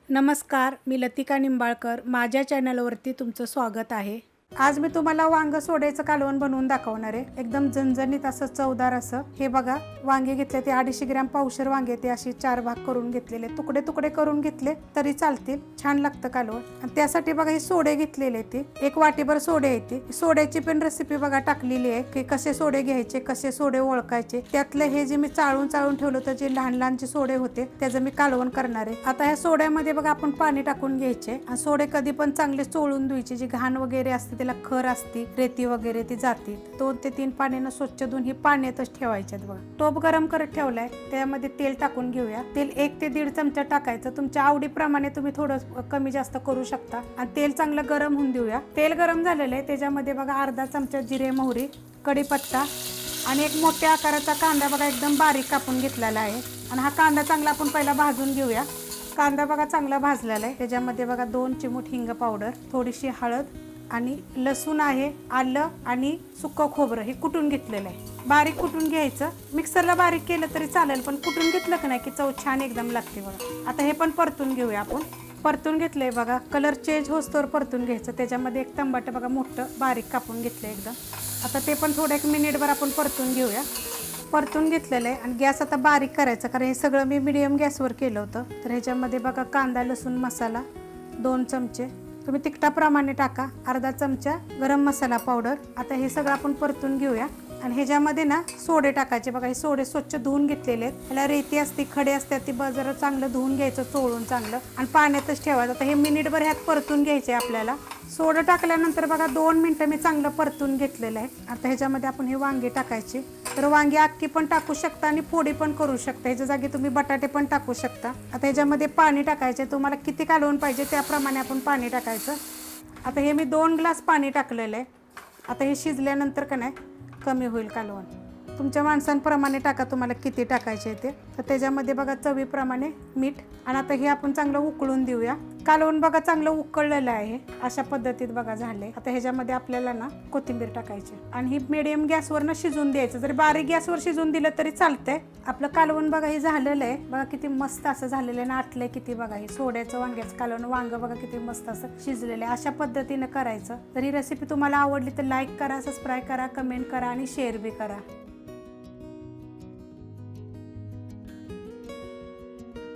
नमस्कार, मी लतिका निंबाळकर. माझ्या चॅनलवरती तुमचं स्वागत आहे. आज मी तुम्हाला वांग सोड्याचं कालवण बनवून दाखवणार आहे. एकदम झणझणीत असं चवदार असं. हे बघा, वांगे घेतले ते 250 ग्रॅम पावशर वांगे ते अशी 4 भाग करून घेतलेले. तुकडे तुकडे करून घेतले तरी चालतील, छान लागतं कालवण. आणि त्यासाठी बघा हे सोडे घेतलेले ते 1 वाटीभर सोडे आहेत. सोड्याची पण रेसिपी बघा टाकलेली आहे की कसे सोडे घ्यायचे, कसे सोडे ओळखायचे. त्यातले हे जे मी चाळून ठेवलं होतं, जे लहान लहान जे सोडे होते त्याचं मी कालवण करणार आहे. आता ह्या सोड्यामध्ये बघा आपण पाणी टाकून घ्यायचे आणि सोडे कधी पण चांगले चोळून धुवायचे. जी घाण वगैरे असते, त्याला खर असते, रेती वगैरे ती जाते. 2 ते 3 पाण्यानं स्वच्छ धुवून ही पाण्यातच ठेवायचे. बघा, टोप गरम करत ठेवलाय, त्यामध्ये तेल टाकून घेऊया. तेल 1 ते 1.5 चमचा टाकायचं. तुमच्या आवडीप्रमाणे तुम्ही थोडं कमी जास्त करू शकता. आणि तेल चांगलं गरम होऊन देऊया. तेल गरम झालेलं आहे, त्याच्यामध्ये बघा अर्धा चमचा जिरे, मोहरी, कढीपत्ता आणि एक मोठ्या आकाराचा कांदा बघा एकदम बारीक कापून घेतलेला आहे. आणि हा कांदा चांगला आपण पहिला भाजून घेऊया. कांदा बघा चांगला भाजलेला आहे. त्याच्यामध्ये बघा 2 चिमूट हिंग पावडर, थोडीशी हळद आणि लसूण आहे, आलं आणि सुकं खोबरं हे कुटून घेतलेलं आहे. बारीक कुटून घ्यायचं. मिक्सरला बारीक केलं तरी चालेल, पण कुटून घेतलं की नाही की चव छान एकदम लागते. बघा, आता हे पण परतून घेऊया आपण. परतून घेतलंय बघा, कलर चेंज होस्तोवर परतून घ्यायचं. त्याच्यामध्ये एक टमाटर बघा मोठं बारीक कापून घेतलं एकदम. आता ते पण थोडं 1 मिनिटभर आपण परतून घेऊया. परतून घेतलेलं आहे आणि गॅस आता बारीक करायचा, कारण हे सगळं मी मीडियम गॅसवर केलं होतं. तर ह्याच्यामध्ये बघा कांदा लसूण मसाला 2 चमचे, तुम्ही तिखटाप्रमाणे टाका, अर्धा चमचा गरम मसाला पावडर. आता हे सगळं आपण परतून घेऊया. आणि ह्याच्यामध्ये ना सोडे टाकायचे. बघा, हे सोडे स्वच्छ धुवून घेतलेले आहेत. ह्याला रेती असते, खडे असतात, ती जरा चांगलं धुवून घ्यायचं, चोळून चांगलं आणि पाण्यातच ठेवायचं. आता हे मिनिटभर ह्यात परतून घ्यायचे आपल्याला. सोडं टाकल्यानंतर बघा 2 मिनटं मी चांगलं परतून घेतलेलं आहे. आता ह्याच्यामध्ये आपण हे वांगे टाकायचे. तर वांगी अख्खी पण टाकू शकता आणि फोडी पण करू शकता. ह्याच्या जागी तुम्ही बटाटे पण टाकू शकता. आता ह्याच्यामध्ये पाणी टाकायचे. तुम्हाला किती कालवण पाहिजे त्याप्रमाणे आपण पाणी टाकायचं. आता हे मी 2 ग्लास पाणी टाकलेलं आहे. आता हे शिजल्यानंतर का नाही कमी होईल कालवण. तुमच्या माणसांप्रमाणे टाका, तुम्हाला किती टाकायचे ते. तर त्याच्यामध्ये बघा चवीप्रमाणे मीठ. आणि आता हे आपण चांगलं उकळून देऊया. कालवण बघा चांगलं उकळलेलं आहे, अशा पद्धतीत बघा झाले. आता ह्याच्यामध्ये आपल्याला ना कोथिंबीर टाकायची आणि ही मिडियम गॅसवरनं शिजून द्यायचं. जरी बारीक गॅसवर शिजून दिलं तरी चालतंय. आपलं कालवण बघा हे झालेलं आहे. बघा किती मस्त असं झालेलं आहे ना, आटलंय किती. बघा हे सोड्याचं वांग्याचं कालवण, वांग बघा किती मस्त असं शिजलेलं आहे. अशा पद्धतीनं करायचं. तर ही रेसिपी तुम्हाला आवडली तर लाईक करा, सबस्क्राईब करा, कमेंट करा आणि शेअर बी करा.